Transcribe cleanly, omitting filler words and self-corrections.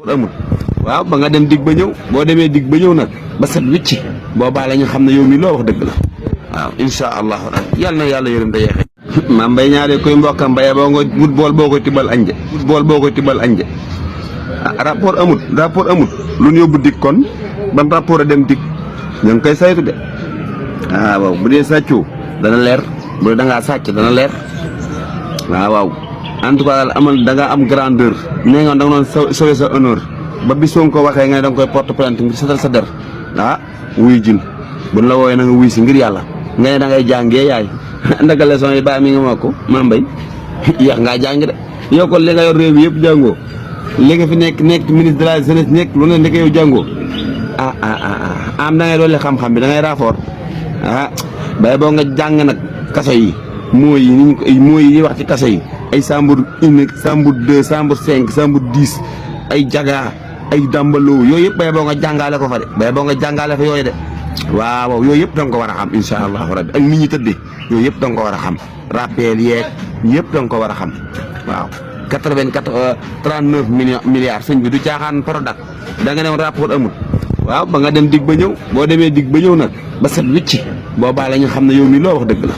amul waaw ba nga dem dig ba ñëw boo demee dig ba ñëw nag ba set wicci boobaa la ñu xam ne yow mi loo wax dëgg la waaw insha allahu rabbi yàlla na yàlla yërëm te yeexe maam mbay ñaare koy mbokkam mbaye boo nga wut bool boo koy tibbal añje rapport amut lu ñu yóbbu dig kon ban rapport a dem dig ñu ngi koy saytu de waaw bu dee sàccu dana leer bu dee da ngaa sàcc dana leer waaw en tout cas daal amal da nga am grandeur nee nga da nga doon sauver sa honneur ba bi Sonko waxee nga ne da nga koy porte plainte ngir setal sa der wuy jil bu la wooyee na nga wuy si ngir yàlla nga ne da ngay jàngee yaay ndaga leçon yi ba mi nga moo ko maa mbay yéex ngaa jàng de yow kon li nga yor réew mi yëpp jàngoo li nga fi nekk ministre de la jeunesse nekk lu ne ndeke yow jàngoo am da ngay doole xam-xam bi da ngay rapport bay boo nga jàng nag kaso yi mooy yi wax ci kaso yi ay Sambour 1 Sambour 2 Sambour 5 Sambour 10 ay jaga ay dambaloo yooyu yëpp bay boo nga jàngale ko fa de bay boo nga jàngale fa yooyu de waaw yooyu yëpp da nga ko war a xam insha allahu rabbi ak nit ñi tëddee yooyu yëpp da nga ko war a xam rappel yeeg yëpp da nga ko war a xam waaw 39 milliards sëñ bi du caaxaan Prodac da nga ne woon rapport amul waaw ba nga dem dig ba ñëw boo demee dig ba ñëw nag ba set wicci boobaa la ñu xam ne yow mi loo wax dëgg la